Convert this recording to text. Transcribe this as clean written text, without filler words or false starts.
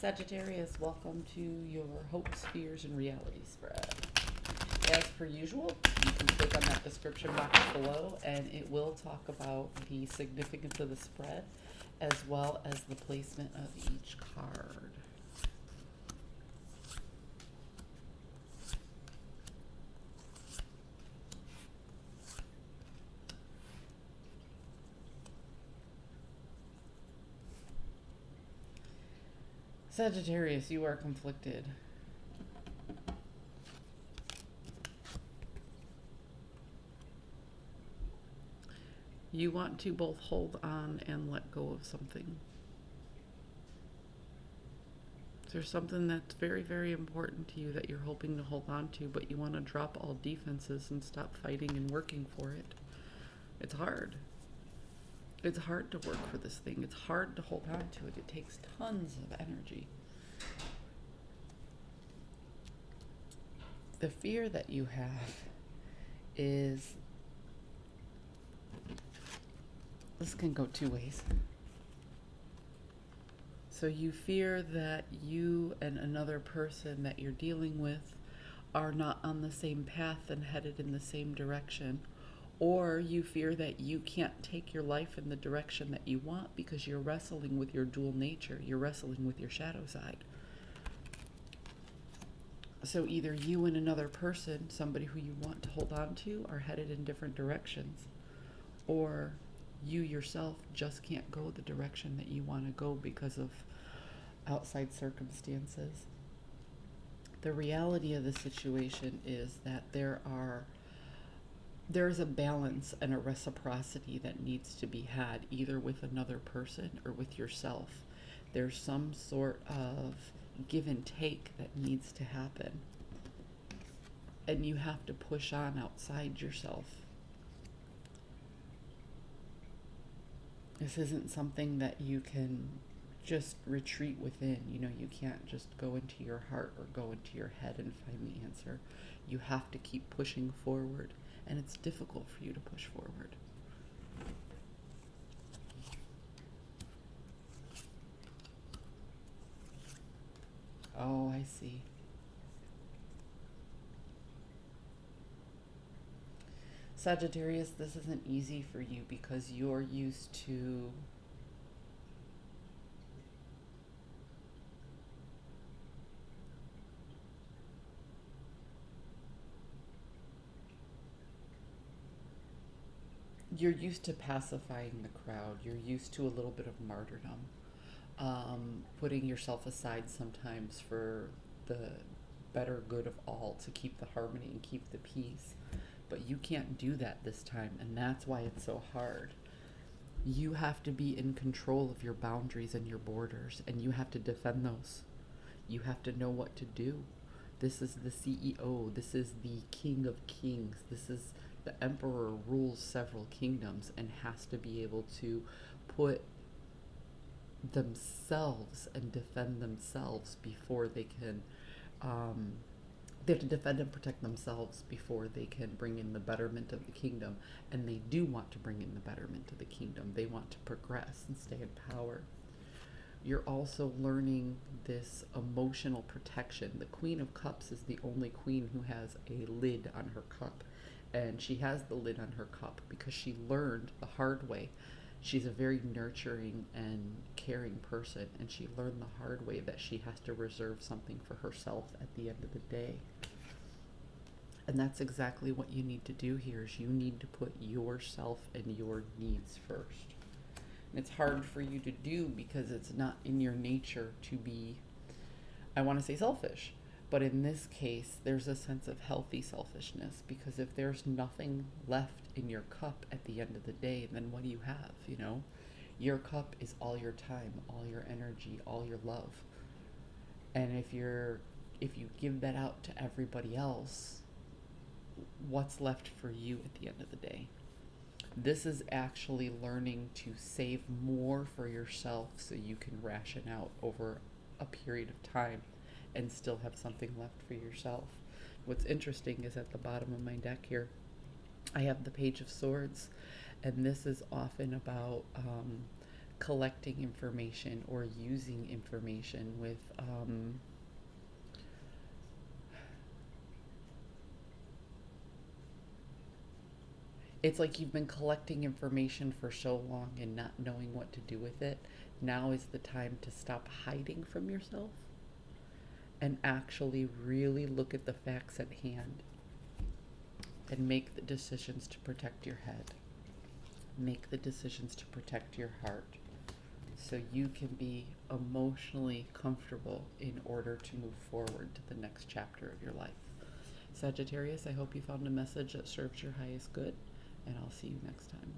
Sagittarius, welcome to your hopes, fears, and reality spread. As per usual, you can click on that description box below and it will talk about the significance of the spread as well as the placement of each card. Sagittarius, you are conflicted. You want to both hold on and let go of something. There's something that's very, very important to you that you're hoping to hold on to, but you want to drop all defenses and stop fighting and working for it. It's hard. It's hard to work for this thing. It's hard to hold on to it. It takes tons of energy. The fear that you have is, this can go two ways. So you fear that you and another person that you're dealing with are not on the same path and headed in the same direction. Or you fear that you can't take your life in the direction that you want because you're wrestling with your dual nature. You're wrestling with your shadow side. So either you and another person, somebody who you want to hold on to, are headed in different directions. Or you yourself just can't go the direction that you want to go because of outside circumstances. The reality of the situation is that there's a balance and a reciprocity that needs to be had either with another person or with yourself. There's some sort of give and take that needs to happen. And you have to push on outside yourself. This isn't something that you can just retreat within. You can't just go into your heart or go into your head and find the answer. You have to keep pushing forward. And it's difficult for you to push forward. Oh, I see. Sagittarius, this isn't easy for you because you're used to pacifying the crowd. You're used to a little bit of martyrdom, putting yourself aside sometimes for the better good of all, to keep the harmony and keep the peace. But you can't do that this time, and that's why it's so hard. You have to be in control of your boundaries and your borders, and you have to defend those. You have to know what to do. This is the CEO. This is the King of Kings. This is the Emperor, rules several kingdoms and has to be able to put themselves and defend themselves before they can they have to defend and protect themselves before they can bring in the betterment of the kingdom. And they do want to bring in the betterment of the kingdom. They want to progress and stay in power. You're also learning this emotional protection. The Queen of Cups is the only queen who has a lid on her cup. And she has the lid on her cup because she learned the hard way. She's a very nurturing and caring person, and she learned the hard way that she has to reserve something for herself at the end of the day. And that's exactly what you need to do here, is you need to put yourself and your needs first. And it's hard for you to do because it's not in your nature to be, I want to say, selfish. But in this case, there's a sense of healthy selfishness, because if there's nothing left in your cup at the end of the day, then what do you have, Your cup is all your time, all your energy, all your love. And if you give that out to everybody else, what's left for you at the end of the day? This is actually learning to save more for yourself so you can ration out over a period of time and still have something left for yourself. What's interesting is at the bottom of my deck here, I have the Page of Swords, and this is often about collecting information or using information with it's like you've been collecting information for so long and not knowing what to do with it. Now is the time to stop hiding from yourself and actually really look at the facts at hand and make the decisions to protect your head. Make the decisions to protect your heart so you can be emotionally comfortable in order to move forward to the next chapter of your life. Sagittarius, I hope you found a message that serves your highest good, and I'll see you next time.